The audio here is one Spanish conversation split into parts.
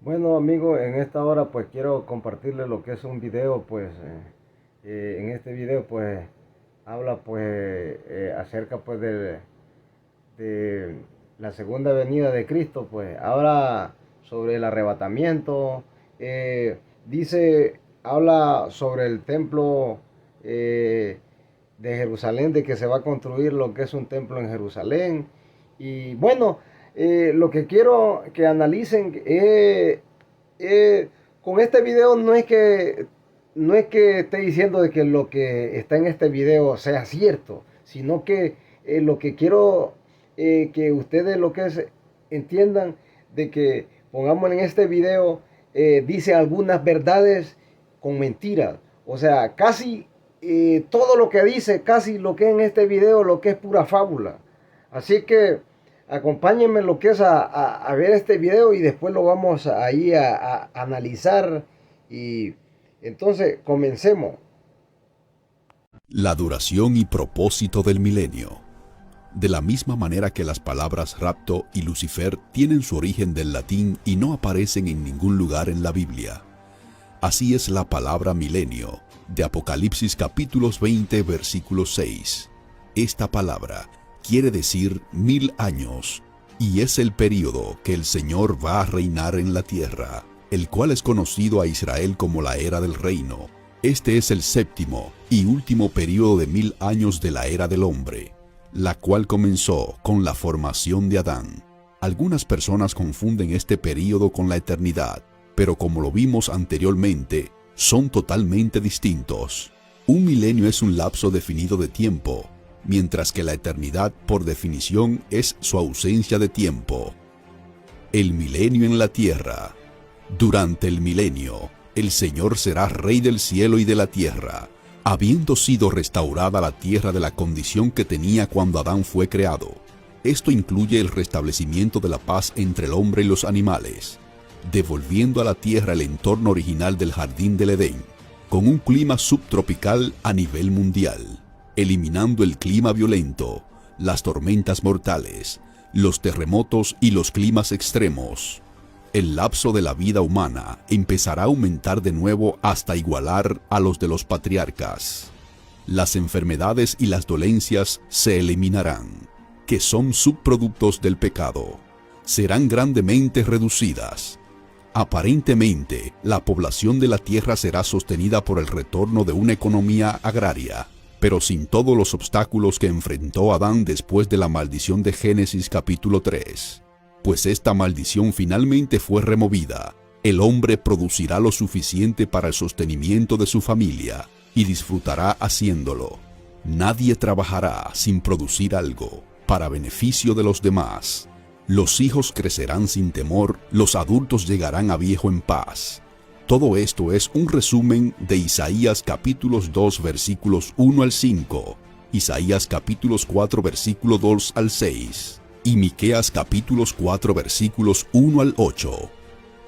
Bueno, amigo, en esta hora pues quiero compartirle lo que es un video, pues en este video pues habla pues acerca pues de la segunda venida de Cristo, pues habla sobre el arrebatamiento, habla sobre el templo eh, de Jerusalén, de que se va a construir lo que es un templo en Jerusalén. Y bueno, lo que quiero que analicen eh, con este video no es que esté diciendo de que lo que está en este video sea cierto, sino que lo que quiero que ustedes entiendan de que pongamos en este video dice algunas verdades con mentiras. O sea, casi todo lo que dice, casi lo que es en este video, lo que es pura fábula. Así que acompáñenme lo que es a ver este video y después lo vamos ahí a analizar. Y entonces comencemos. La duración y propósito del milenio. De la misma manera que las palabras rapto y Lucifer tienen su origen del latín y no aparecen en ningún lugar en la Biblia, así es la palabra milenio, de Apocalipsis capítulos 20, versículo 6. Esta palabra quiere decir 1000 años, y es el período que el Señor va a reinar en la tierra, el cual es conocido a Israel como la era del reino. Este es el séptimo y último período de 1000 años de la era del hombre, la cual comenzó con la formación de Adán. Algunas personas confunden este período con la eternidad, pero como lo vimos anteriormente, son totalmente distintos. Un milenio es un lapso definido de tiempo, mientras que la eternidad, por definición, es su ausencia de tiempo. El milenio en la tierra. Durante el milenio, el Señor será Rey del cielo y de la tierra, habiendo sido restaurada la tierra de la condición que tenía cuando Adán fue creado. Esto incluye el restablecimiento de la paz entre el hombre y los animales, devolviendo a la tierra el entorno original del jardín del Edén, con un clima subtropical a nivel mundial, eliminando el clima violento, las tormentas mortales, los terremotos y los climas extremos. El lapso de la vida humana empezará a aumentar de nuevo hasta igualar a los de los patriarcas. Las enfermedades y las dolencias se eliminarán, que son subproductos del pecado. Serán grandemente reducidas. Aparentemente, la población de la tierra será sostenida por el retorno de una economía agraria, pero sin todos los obstáculos que enfrentó Adán después de la maldición de Génesis capítulo 3. Pues esta maldición finalmente fue removida. El hombre producirá lo suficiente para el sostenimiento de su familia y disfrutará haciéndolo. Nadie trabajará sin producir algo para beneficio de los demás. Los hijos crecerán sin temor, los adultos llegarán a viejo en paz. Todo esto es un resumen de Isaías capítulos 2 versículos 1 al 5, Isaías capítulos 4 versículo 2 al 6. Y Miqueas capítulos 4 versículos 1 al 8.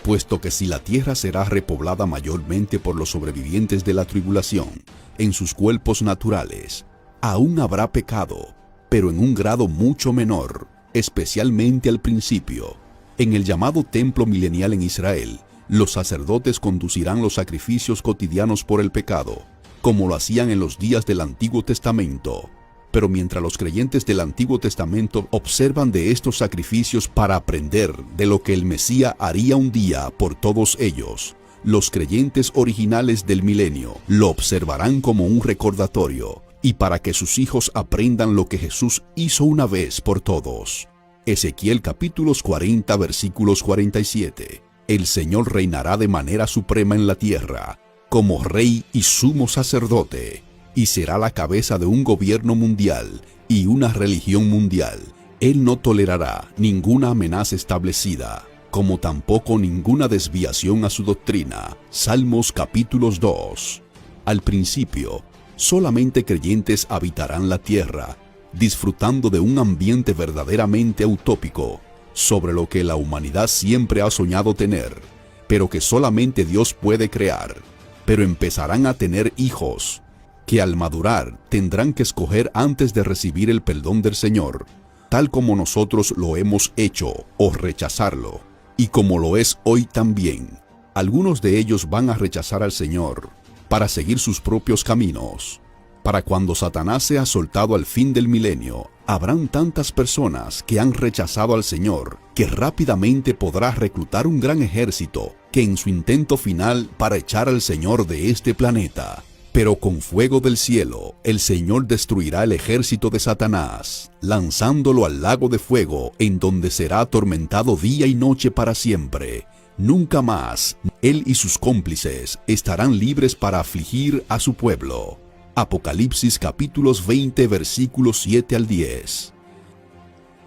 Puesto que si la tierra será repoblada mayormente por los sobrevivientes de la tribulación, en sus cuerpos naturales, aún habrá pecado, pero en un grado mucho menor, especialmente al principio. En el llamado templo milenial en Israel, los sacerdotes conducirán los sacrificios cotidianos por el pecado, como lo hacían en los días del Antiguo Testamento. Pero mientras los creyentes del Antiguo Testamento observan de estos sacrificios para aprender de lo que el Mesías haría un día por todos ellos, los creyentes originales del milenio lo observarán como un recordatorio y para que sus hijos aprendan lo que Jesús hizo una vez por todos. Ezequiel capítulos 40 versículos 47. El Señor reinará de manera suprema en la tierra, como Rey y sumo sacerdote, y será la cabeza de un gobierno mundial y una religión mundial. Él no tolerará ninguna amenaza establecida, como tampoco ninguna desviación a su doctrina. Salmos capítulos 2. Al principio, solamente creyentes habitarán la tierra, disfrutando de un ambiente verdaderamente utópico, sobre lo que la humanidad siempre ha soñado tener, pero que solamente Dios puede crear. Pero empezarán a tener hijos, que al madurar tendrán que escoger antes de recibir el perdón del Señor, tal como nosotros lo hemos hecho, o rechazarlo. y como lo es hoy también. Algunos de ellos van a rechazar al Señor para seguir sus propios caminos. Para cuando Satanás sea soltado al fin del milenio, habrán tantas personas que han rechazado al Señor que rápidamente podrá reclutar un gran ejército que en su intento final para echar al Señor de este planeta. Pero con fuego del cielo, el Señor destruirá el ejército de Satanás, lanzándolo al lago de fuego, en donde será atormentado día y noche para siempre. Nunca más, él y sus cómplices estarán libres para afligir a su pueblo. Apocalipsis capítulos 20, versículos 7 al 10.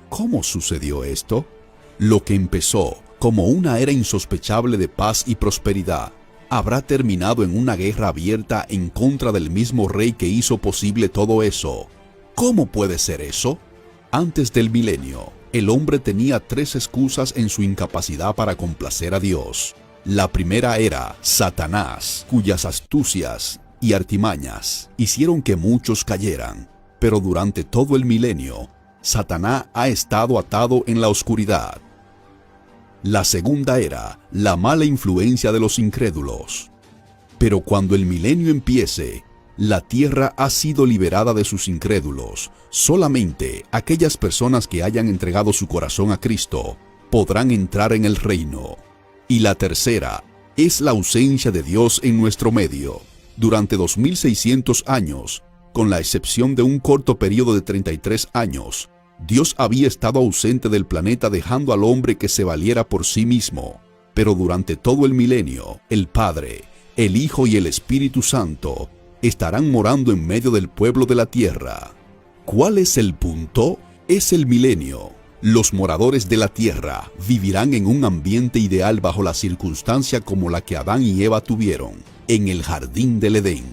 ¿Cómo sucedió esto? Lo que empezó como una era insospechable de paz y prosperidad, habrá terminado en una guerra abierta en contra del mismo rey que hizo posible todo eso. ¿Cómo puede ser eso? Antes del milenio, el hombre tenía 3 excusas en su incapacidad para complacer a Dios. La primera era Satanás, cuyas astucias y artimañas hicieron que muchos cayeran. Pero durante todo el milenio, Satanás ha estado atado en la oscuridad. La segunda era la mala influencia de los incrédulos. Pero cuando el milenio empiece, la tierra ha sido liberada de sus incrédulos. Solamente aquellas personas que hayan entregado su corazón a Cristo podrán entrar en el reino. Y la tercera es la ausencia de Dios en nuestro medio. Durante 2600 años, con la excepción de un corto periodo de 33 años, Dios había estado ausente del planeta dejando al hombre que se valiera por sí mismo. Pero durante todo el milenio, el Padre, el Hijo y el Espíritu Santo estarán morando en medio del pueblo de la tierra. ¿Cuál es el punto? Es el milenio. Los moradores de la tierra vivirán en un ambiente ideal bajo la circunstancia como la que Adán y Eva tuvieron en el jardín del Edén.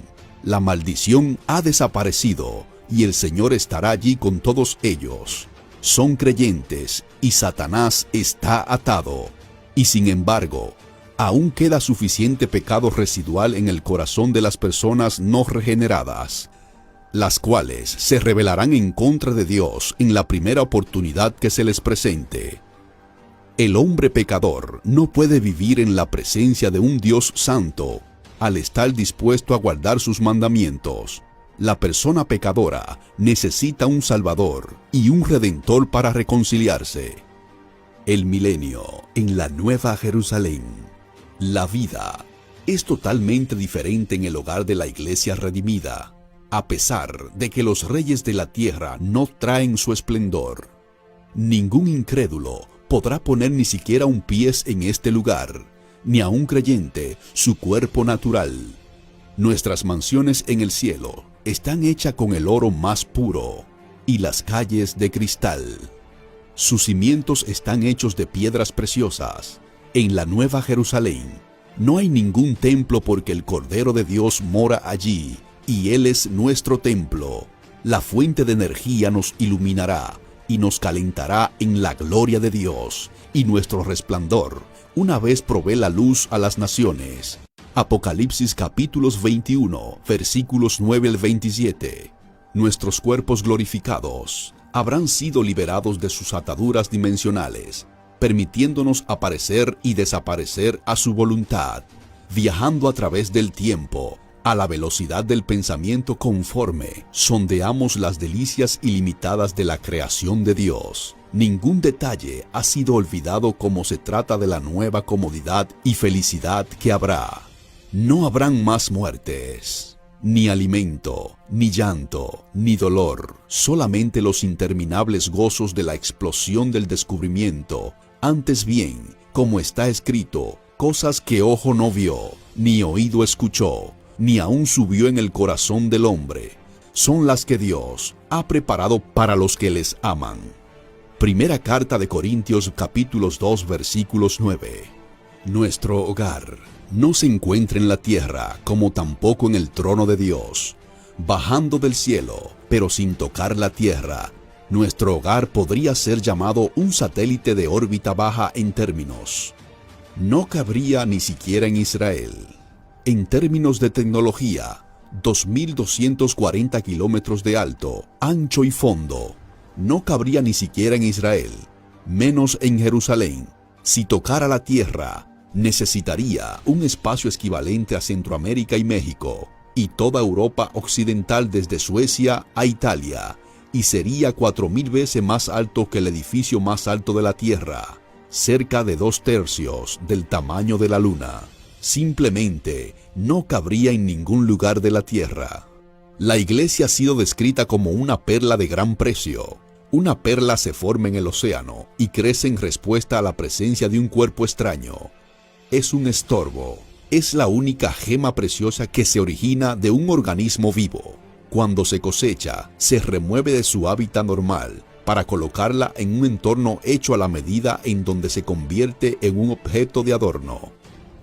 La maldición ha desaparecido y el Señor estará allí con todos ellos. Son creyentes y Satanás está atado. Y sin embargo, aún queda suficiente pecado residual en el corazón de las personas no regeneradas, las cuales se rebelarán en contra de Dios en la primera oportunidad que se les presente. El hombre pecador no puede vivir en la presencia de un Dios santo al estar dispuesto a guardar sus mandamientos. La persona pecadora necesita un Salvador y un Redentor para reconciliarse. El milenio en la Nueva Jerusalén. La vida es totalmente diferente en el hogar de la iglesia redimida, a pesar de que los reyes de la tierra no traen su esplendor. Ningún incrédulo podrá poner ni siquiera un pie en este lugar, ni a un creyente su cuerpo natural. Nuestras mansiones en el cielo están hechas con el oro más puro y las calles de cristal. Sus cimientos están hechos de piedras preciosas. En la Nueva Jerusalén no hay ningún templo porque el Cordero de Dios mora allí y Él es nuestro templo. La fuente de energía nos iluminará y nos calentará en la gloria de Dios, y nuestro resplandor una vez provee la luz a las naciones. Apocalipsis capítulos 21, versículos 9 al 27. Nuestros cuerpos glorificados habrán sido liberados de sus ataduras dimensionales, permitiéndonos aparecer y desaparecer a su voluntad, viajando a través del tiempo, a la velocidad del pensamiento conforme sondeamos las delicias ilimitadas de la creación de Dios. Ningún detalle ha sido olvidado como se trata de la nueva comodidad y felicidad que habrá. No habrán más muertes, ni alimento, ni llanto, ni dolor, solamente los interminables gozos de la explosión del descubrimiento. Antes bien, como está escrito, cosas que ojo no vio, ni oído escuchó, ni aún subió en el corazón del hombre, son las que Dios ha preparado para los que les aman. Primera carta de Corintios capítulos 2 versículos 9. Nuestro hogar no se encuentra en la tierra como tampoco en el trono de Dios, bajando del cielo, pero sin tocar la tierra. Nuestro hogar podría ser llamado un satélite de órbita baja en términos. No cabría ni siquiera en Israel. En términos de tecnología, 2.240 kilómetros de alto, ancho y fondo. No cabría ni siquiera en Israel, menos en Jerusalén. Si tocara la tierra, necesitaría un espacio equivalente a Centroamérica y México, y toda Europa occidental desde Suecia a Italia, y sería 4000 veces más alto que el edificio más alto de la Tierra, cerca de 2/3 del tamaño de la Luna. Simplemente no cabría en ningún lugar de la Tierra. La iglesia ha sido descrita como una perla de gran precio. Una perla se forma en el océano y crece en respuesta a la presencia de un cuerpo extraño. Es un estorbo. Es la única gema preciosa que se origina de un organismo vivo. Cuando se cosecha, se remueve de su hábitat normal para colocarla en un entorno hecho a la medida en donde se convierte en un objeto de adorno.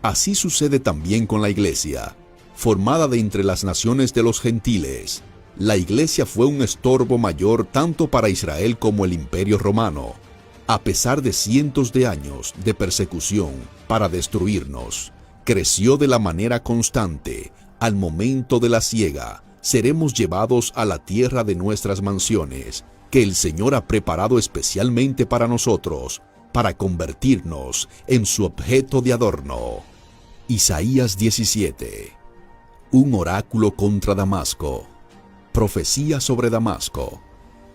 Así sucede también con la iglesia. Formada de entre las naciones de los gentiles, la iglesia fue un estorbo mayor tanto para Israel como el Imperio Romano. A pesar de cientos de años de persecución para destruirnos, creció de la manera constante. Al momento de la siega, seremos llevados a la tierra de nuestras mansiones, que el Señor ha preparado especialmente para nosotros, para convertirnos en su objeto de adorno. Isaías 17. Un oráculo contra Damasco. Profecía sobre Damasco.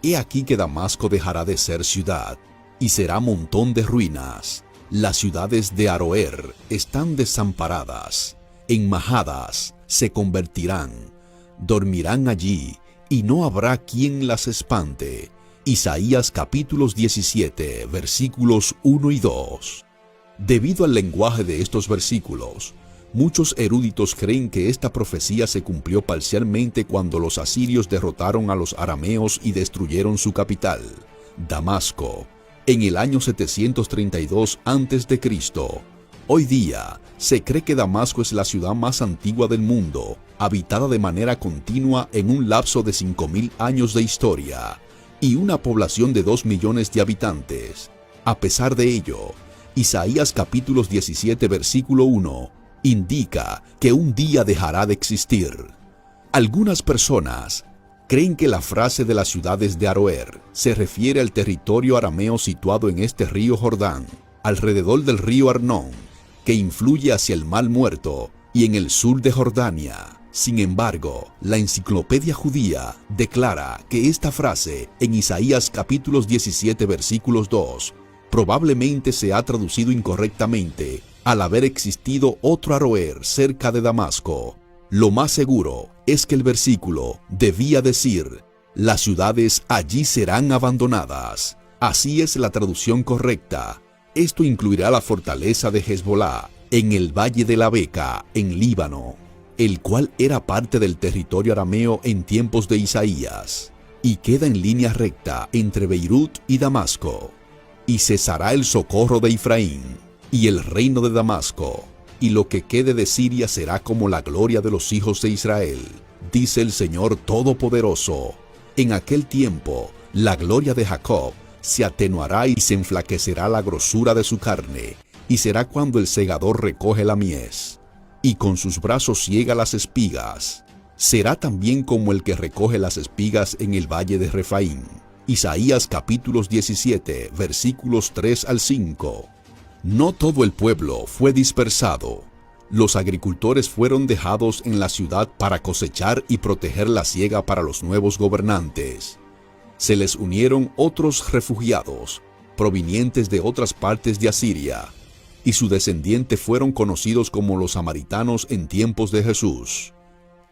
He aquí que Damasco dejará de ser ciudad, y será montón de ruinas. Las ciudades de Aroer están desamparadas, enmajadas se convertirán, dormirán allí, y no habrá quien las espante. Isaías capítulos 17, versículos 1 y 2. Debido al lenguaje de estos versículos, muchos eruditos creen que esta profecía se cumplió parcialmente cuando los asirios derrotaron a los arameos y destruyeron su capital, Damasco, en el año 732 a.C. Hoy día, se cree que Damasco es la ciudad más antigua del mundo, habitada de manera continua en un lapso de 5000 años de historia, y una población de 2 millones de habitantes. A pesar de ello, Isaías capítulos 17 versículo 1 indica que un día dejará de existir. Algunas personas creen que la frase de las ciudades de Aroer se refiere al territorio arameo situado en este río Jordán, alrededor del río Arnón, que influye hacia el Mar Muerto y en el sur de Jordania. Sin embargo, la enciclopedia judía declara que esta frase en Isaías capítulos 17 versículos 2 probablemente se ha traducido incorrectamente al haber existido otro Aroer cerca de Damasco. Lo más seguro es que el versículo debía decir: las ciudades allí serán abandonadas. Así es la traducción correcta. Esto incluirá la fortaleza de Hezbolá en el Valle de la Beca, en Líbano, el cual era parte del territorio arameo en tiempos de Isaías, y queda en línea recta entre Beirut y Damasco. Y cesará el socorro de Efraín y el reino de Damasco, y lo que quede de Siria será como la gloria de los hijos de Israel, dice el Señor Todopoderoso. En aquel tiempo, la gloria de Jacob se atenuará y se enflaquecerá la grosura de su carne, y será cuando el segador recoge la mies, y con sus brazos ciega las espigas. Será también como el que recoge las espigas en el valle de Refaim. Isaías capítulos 17, versículos 3 al 5. No todo el pueblo fue dispersado. Los agricultores fueron dejados en la ciudad para cosechar y proteger la siega para los nuevos gobernantes. Se les unieron otros refugiados, provenientes de otras partes de Asiria, y sus descendientes fueron conocidos como los samaritanos en tiempos de Jesús.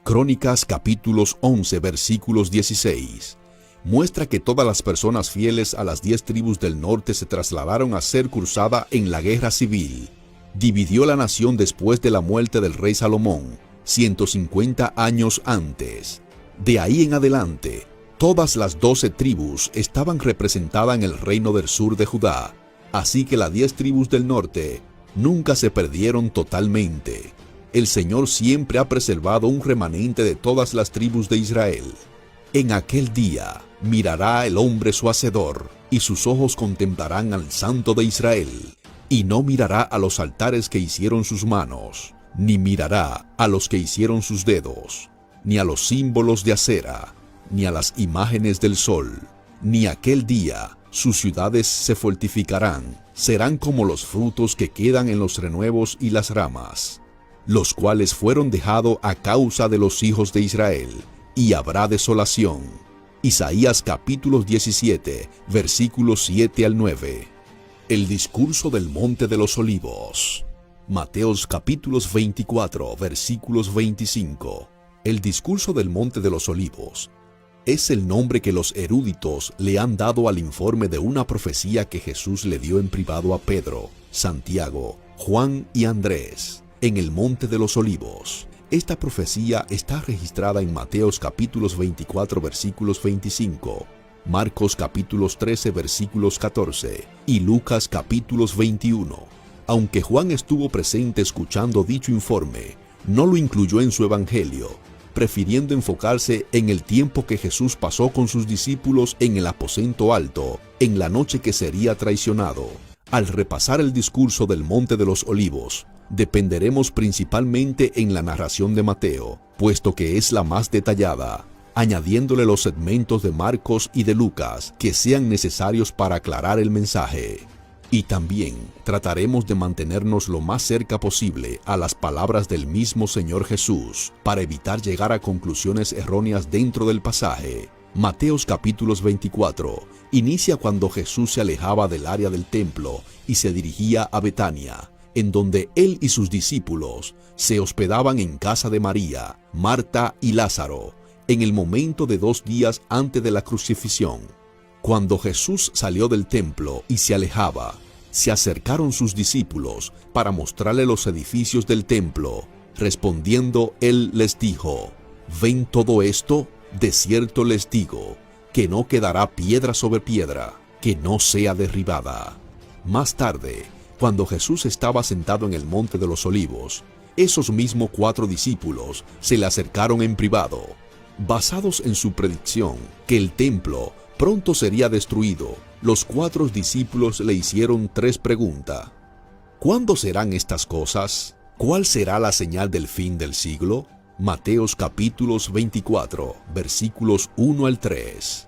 Crónicas capítulos 11 versículos 16. Muestra que todas las personas fieles a las 10 tribus del norte se trasladaron a ser cruzada en la guerra civil. Dividió la nación después de la muerte del rey Salomón, 150 años antes. De ahí en adelante, todas las 12 tribus estaban representadas en el reino del sur de Judá, así que las 10 tribus del norte nunca se perdieron totalmente. El Señor siempre ha preservado un remanente de todas las tribus de Israel. En aquel día mirará el hombre su Hacedor, y sus ojos contemplarán al Santo de Israel, y no mirará a los altares que hicieron sus manos, ni mirará a los que hicieron sus dedos, ni a los símbolos de acera, ni a las imágenes del sol, ni aquel día Sus ciudades se fortificarán, serán como los frutos que quedan en los renuevos y las ramas, los cuales fueron dejados a causa de los hijos de Israel, y habrá desolación. Isaías capítulo 17, versículos 7 al 9. El discurso del Monte de los Olivos. Mateos capítulos 24, versículos 25. El discurso del Monte de los Olivos es el nombre que los eruditos le han dado al informe de una profecía que Jesús le dio en privado a Pedro, Santiago, Juan y Andrés, en el Monte de los Olivos. Esta profecía está registrada en Mateos capítulos 24, versículos 25, Marcos capítulos 13, versículos 14 y Lucas capítulos 21. Aunque Juan estuvo presente escuchando dicho informe, no lo incluyó en su evangelio, prefiriendo enfocarse en el tiempo que Jesús pasó con sus discípulos en el aposento alto, en la noche que sería traicionado. Al repasar el discurso del Monte de los Olivos, dependeremos principalmente en la narración de Mateo, puesto que es la más detallada, añadiéndole los segmentos de Marcos y de Lucas que sean necesarios para aclarar el mensaje. Y también trataremos de mantenernos lo más cerca posible a las palabras del mismo Señor Jesús, para evitar llegar a conclusiones erróneas dentro del pasaje. Mateos capítulos 24 inicia cuando Jesús se alejaba del área del templo y se dirigía a Betania, en donde él y sus discípulos se hospedaban en casa de María, Marta y Lázaro, en el momento de 2 días antes de la crucifixión. Cuando Jesús salió del templo y se alejaba, se acercaron sus discípulos para mostrarle los edificios del templo. Respondiendo, él les dijo: ¿Ven todo esto? De cierto les digo, que no quedará piedra sobre piedra, que no sea derribada. Más tarde, cuando Jesús estaba sentado en el Monte de los Olivos, esos mismos 4 discípulos se le acercaron en privado. Basados en su predicción que el templo pronto sería destruido, los 4 discípulos le hicieron 3 preguntas. ¿Cuándo serán estas cosas? ¿Cuál será la señal del fin del siglo? Mateos capítulos 24, versículos 1 al 3.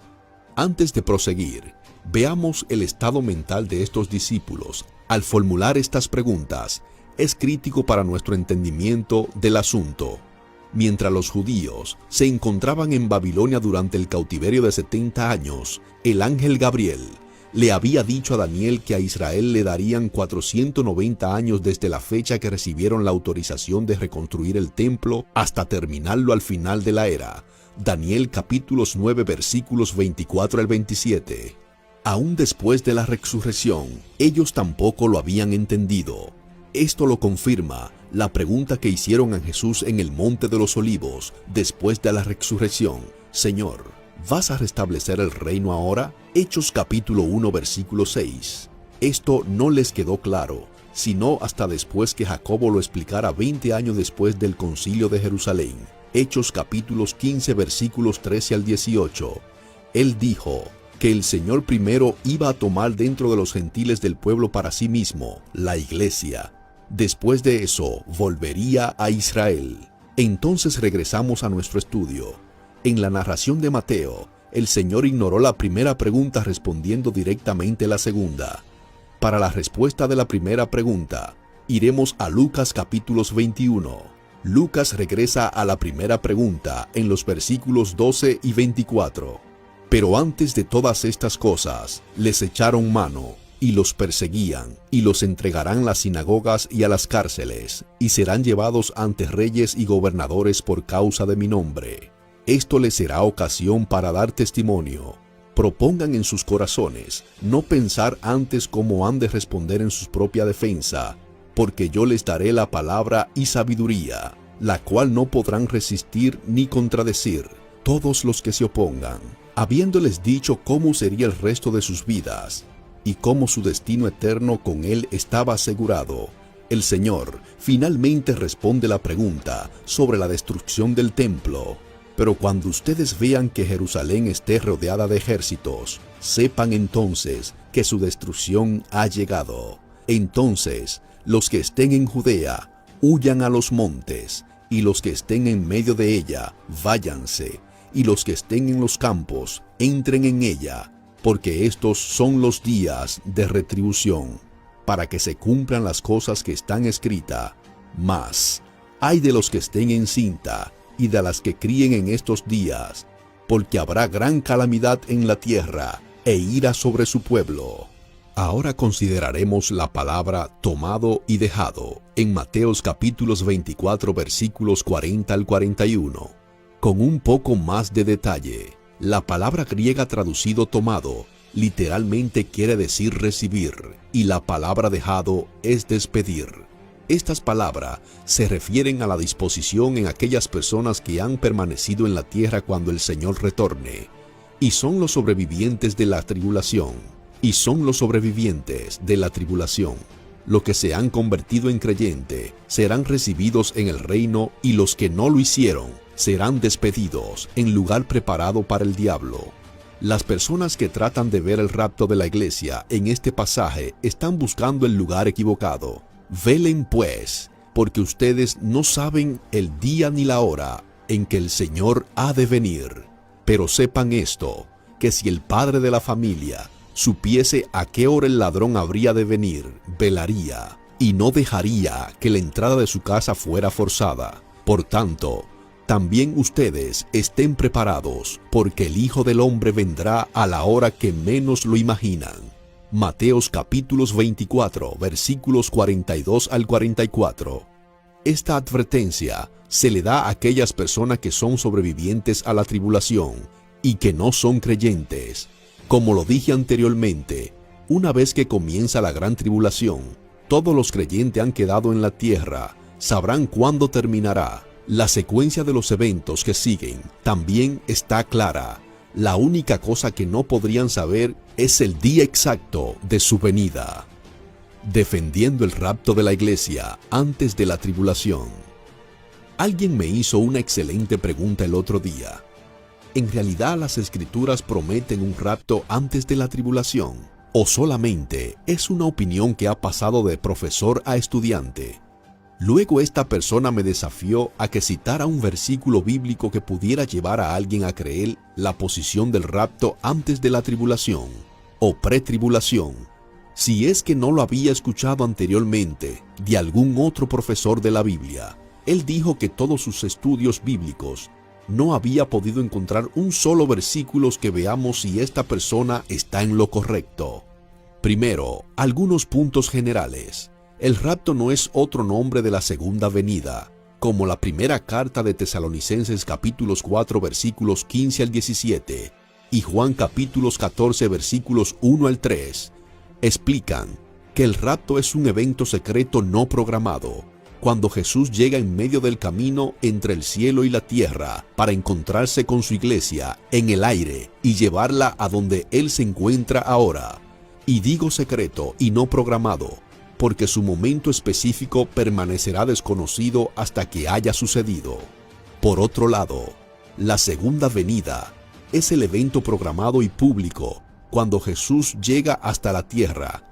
Antes de proseguir, veamos el estado mental de estos discípulos al formular estas preguntas. Es crítico para nuestro entendimiento del asunto. Mientras los judíos se encontraban en Babilonia durante el cautiverio de 70 años, el ángel Gabriel le había dicho a Daniel que a Israel le darían 490 años desde la fecha que recibieron la autorización de reconstruir el templo hasta terminarlo al final de la era. Daniel capítulos 9 versículos 24 al 27. Aún después de la resurrección, ellos tampoco lo habían entendido. Esto lo confirma la pregunta que hicieron a Jesús en el Monte de los Olivos después de la resurrección: Señor, ¿vas a restablecer el reino ahora? Hechos capítulo 1 versículo 6. Esto no les quedó claro, sino hasta después que Jacobo lo explicara 20 años después del concilio de Jerusalén. Hechos capítulos 15 versículos 13 al 18. Él dijo que el Señor primero iba a tomar dentro de los gentiles del pueblo para sí mismo, la iglesia. Después de eso, volvería a Israel. Entonces regresamos a nuestro estudio. En la narración de Mateo, el Señor ignoró la primera pregunta respondiendo directamente la segunda. Para la respuesta de la primera pregunta, iremos a Lucas capítulos 21. Lucas regresa a la primera pregunta en los versículos 12 y 24. Pero antes de todas estas cosas, les echaron mano, y los perseguían, y los entregarán a las sinagogas y a las cárceles, y serán llevados ante reyes y gobernadores por causa de mi nombre. Esto les será ocasión para dar testimonio. Propongan en sus corazones no pensar antes cómo han de responder en su propia defensa, porque yo les daré la palabra y sabiduría, la cual no podrán resistir ni contradecir todos los que se opongan. Habiéndoles dicho cómo sería el resto de sus vidas, y cómo su destino eterno con él estaba asegurado, el Señor finalmente responde la pregunta sobre la destrucción del templo. Pero cuando ustedes vean que Jerusalén esté rodeada de ejércitos, sepan entonces que su destrucción ha llegado. Entonces, los que estén en Judea, huyan a los montes, y los que estén en medio de ella, váyanse, y los que estén en los campos, entren en ella. porque estos son los días de retribución, para que se cumplan las cosas que están escritas. Mas, ay de los que estén encinta y de las que críen en estos días, porque habrá gran calamidad en la tierra e ira sobre su pueblo. Ahora consideraremos la palabra tomado y dejado en Mateos capítulos 24 versículos 40 al 41. Con un poco más de detalle, la palabra griega traducido tomado literalmente quiere decir recibir y la palabra dejado es despedir. Estas palabras se refieren a la disposición en aquellas personas que han permanecido en la tierra cuando el Señor retorne, y son los sobrevivientes de la tribulación. Los que se han convertido en creyente serán recibidos en el reino, y los que no lo hicieron serán despedidos en lugar preparado para el diablo. Las personas que tratan de ver el rapto de la iglesia en este pasaje están buscando el lugar equivocado. Velen pues, porque ustedes no saben el día ni la hora en que el Señor ha de venir. Pero sepan esto, que si el padre de la familia supiese a qué hora el ladrón habría de venir, velaría, y no dejaría que la entrada de su casa fuera forzada. Por tanto, también ustedes estén preparados, porque el Hijo del Hombre vendrá a la hora que menos lo imaginan. Mateos capítulos 24, versículos 42 al 44. Esta advertencia se le da a aquellas personas que son sobrevivientes a la tribulación y que no son creyentes. Como lo dije anteriormente, una vez que comienza la gran tribulación, todos los creyentes han quedado en la tierra, sabrán cuándo terminará. La secuencia de los eventos que siguen también está clara. La única cosa que no podrían saber es el día exacto de su venida. Defendiendo el rapto de la iglesia antes de la tribulación. Alguien me hizo una excelente pregunta el otro día. ¿En realidad las escrituras prometen un rapto antes de la tribulación? ¿O solamente es una opinión que ha pasado de profesor a estudiante? Luego esta persona me desafió a que citara un versículo bíblico que pudiera llevar a alguien a creer la posición del rapto antes de la tribulación o pretribulación, si es que no lo había escuchado anteriormente de algún otro profesor de la Biblia. Él dijo que todos sus estudios bíblicos no había podido encontrar un solo versículo que veamos si esta persona está en lo correcto. Primero, algunos puntos generales. El rapto no es otro nombre de la segunda venida, como la primera carta de Tesalonicenses capítulos 4 versículos 15 al 17 y Juan capítulos 14 versículos 1 al 3, explican que el rapto es un evento secreto no programado, cuando Jesús llega en medio del camino entre el cielo y la tierra para encontrarse con su iglesia en el aire y llevarla a donde Él se encuentra ahora. Y digo secreto y no programado, porque su momento específico permanecerá desconocido hasta que haya sucedido. Por otro lado, la segunda venida es el evento programado y público cuando Jesús llega hasta la tierra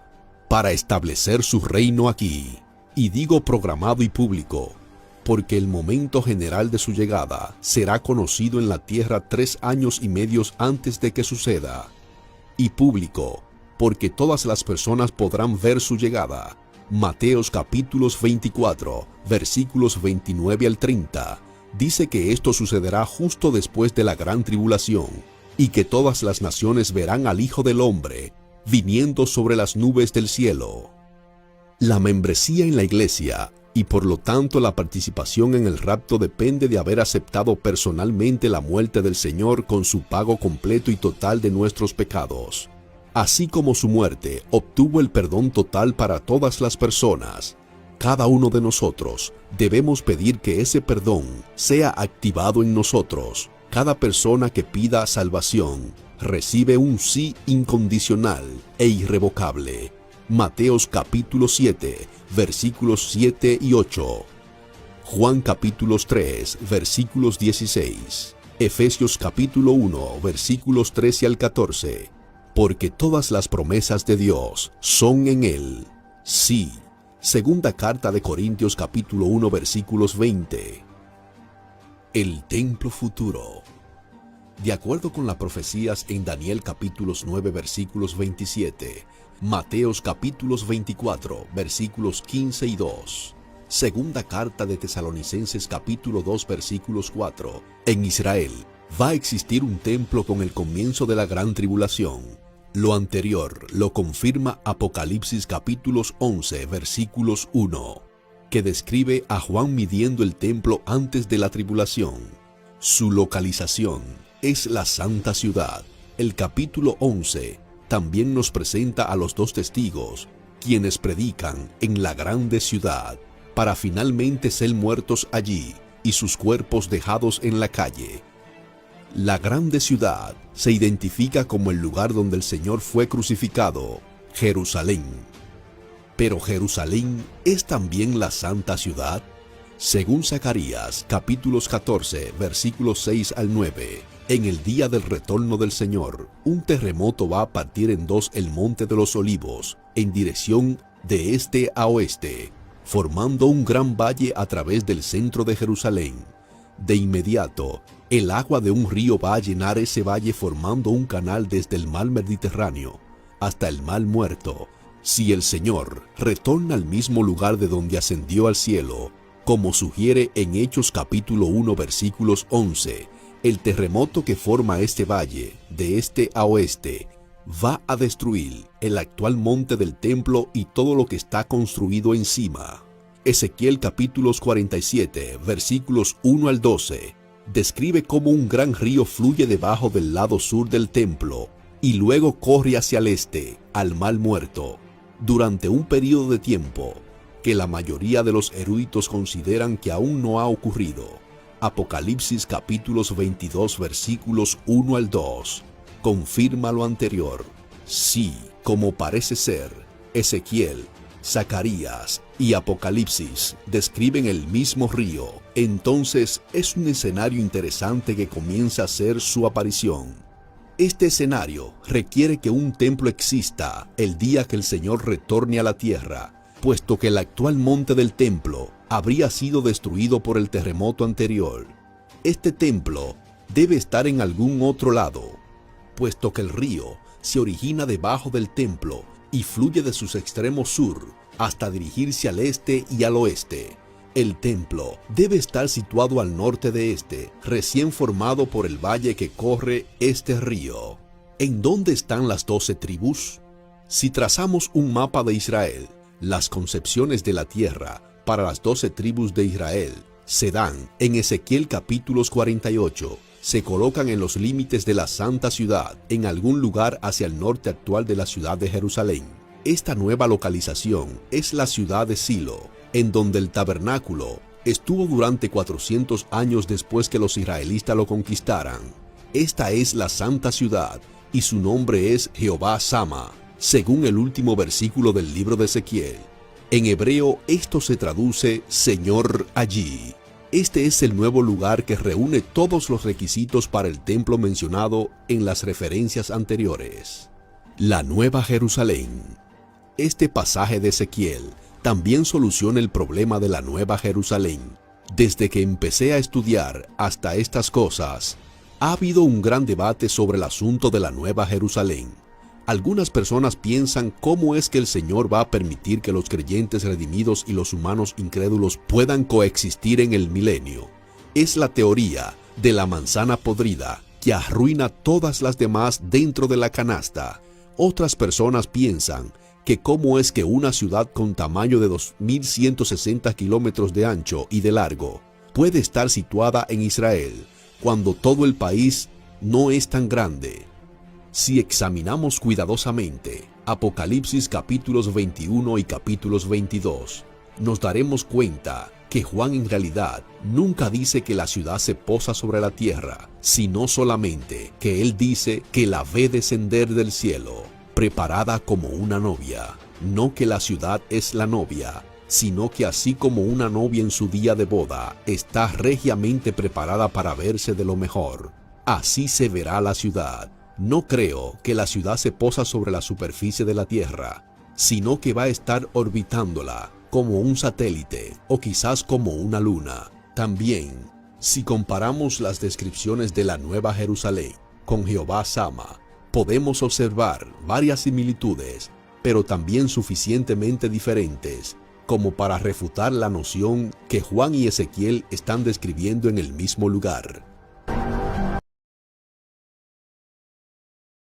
para establecer su reino aquí. Y digo programado y público, porque el momento general de su llegada será conocido en la tierra 3 años y medio antes de que suceda. Y público, porque todas las personas podrán ver su llegada. Mateos capítulos 24, versículos 29 al 30, dice que esto sucederá justo después de la gran tribulación, y que todas las naciones verán al Hijo del Hombre viniendo sobre las nubes del cielo. La membresía en la iglesia, y por lo tanto la participación en el rapto, depende de haber aceptado personalmente la muerte del Señor con su pago completo y total de nuestros pecados. Así como su muerte obtuvo el perdón total para todas las personas, cada uno de nosotros debemos pedir que ese perdón sea activado en nosotros. Cada persona que pida salvación recibe un sí incondicional e irrevocable. Mateos capítulo 7, versículos 7 y 8. Juan capítulos 3, versículos 16. Efesios capítulo 1, versículos 13 al 14. Porque todas las promesas de Dios son en Él. Sí. Segunda carta de Corintios capítulo 1, versículos 20. El templo futuro. De acuerdo con las profecías en Daniel capítulos 9 versículos 27, Mateos capítulos 24 versículos 15 y 2, segunda carta de Tesalonicenses capítulo 2 versículos 4, en Israel va a existir un templo con el comienzo de la gran tribulación. Lo anterior lo confirma Apocalipsis capítulos 11 versículos 1, que describe a Juan midiendo el templo antes de la tribulación. Su localización es la Santa Ciudad. El capítulo 11 también nos presenta a los dos testigos, quienes predican en la grande ciudad, para finalmente ser muertos allí y sus cuerpos dejados en la calle. La grande ciudad se identifica como el lugar donde el Señor fue crucificado, Jerusalén. Pero ¿Jerusalén es también la Santa Ciudad? Según Zacarías, capítulos 14, versículos 6 al 9, en el día del retorno del Señor, un terremoto va a partir en dos el monte de los Olivos, en dirección de este a oeste, formando un gran valle a través del centro de Jerusalén. De inmediato, el agua de un río va a llenar ese valle formando un canal desde el mar Mediterráneo hasta el mar Muerto. Si el Señor retorna al mismo lugar de donde ascendió al cielo, como sugiere en Hechos capítulo 1 versículos 11, el terremoto que forma este valle, de este a oeste, va a destruir el actual monte del templo y todo lo que está construido encima. Ezequiel capítulos 47, versículos 1 al 12, describe cómo un gran río fluye debajo del lado sur del templo y luego corre hacia el este, al mar Muerto, durante un periodo de tiempo que la mayoría de los eruditos consideran que aún no ha ocurrido. Apocalipsis capítulos 22 versículos 1 al 2 confirma lo anterior. Sí, como parece ser, Ezequiel, Zacarías y Apocalipsis describen el mismo río, entonces es un escenario interesante que comienza a hacer su aparición. Este escenario requiere que un templo exista el día que el Señor retorne a la tierra, puesto que el actual monte del templo habría sido destruido por el terremoto anterior. Este templo debe estar en algún otro lado, puesto que el río se origina debajo del templo y fluye de sus extremos sur hasta dirigirse al este y al oeste. El templo debe estar situado al norte de este, recién formado por el valle que corre este río. ¿En dónde están las 12 tribus? Si trazamos un mapa de Israel, las concepciones de la tierra para las 12 tribus de Israel se dan en Ezequiel capítulos 48. Se colocan en los límites de la Santa Ciudad, en algún lugar hacia el norte actual de la ciudad de Jerusalén. Esta nueva localización es la ciudad de Silo, en donde el tabernáculo estuvo durante 400 años después que los israelitas lo conquistaran. Esta es la Santa Ciudad y su nombre es Jehová Sama, según el último versículo del libro de Ezequiel. En hebreo esto se traduce Señor allí. Este es el nuevo lugar que reúne todos los requisitos para el templo mencionado en las referencias anteriores. La Nueva Jerusalén. Este pasaje de Ezequiel también soluciona el problema de la Nueva Jerusalén. Desde que empecé a estudiar hasta estas cosas, ha habido un gran debate sobre el asunto de la Nueva Jerusalén. Algunas personas piensan cómo es que el Señor va a permitir que los creyentes redimidos y los humanos incrédulos puedan coexistir en el milenio. Es la teoría de la manzana podrida que arruina todas las demás dentro de la canasta. Otras personas piensan que cómo es que una ciudad con tamaño de 2.160 kilómetros de ancho y de largo puede estar situada en Israel cuando todo el país no es tan grande. Si examinamos cuidadosamente Apocalipsis capítulos 21 y capítulos 22, nos daremos cuenta que Juan en realidad nunca dice que la ciudad se posa sobre la tierra, sino solamente que él dice que la ve descender del cielo, preparada como una novia. No que la ciudad es la novia, sino que así como una novia en su día de boda está regiamente preparada para verse de lo mejor, así se verá la ciudad. No creo que la ciudad se posa sobre la superficie de la tierra, sino que va a estar orbitándola como un satélite o quizás como una luna. También, Si comparamos las descripciones de la Nueva Jerusalén con Jehová Sama, podemos observar varias similitudes, pero también suficientemente diferentes como para refutar la noción que Juan y Ezequiel están describiendo en el mismo lugar.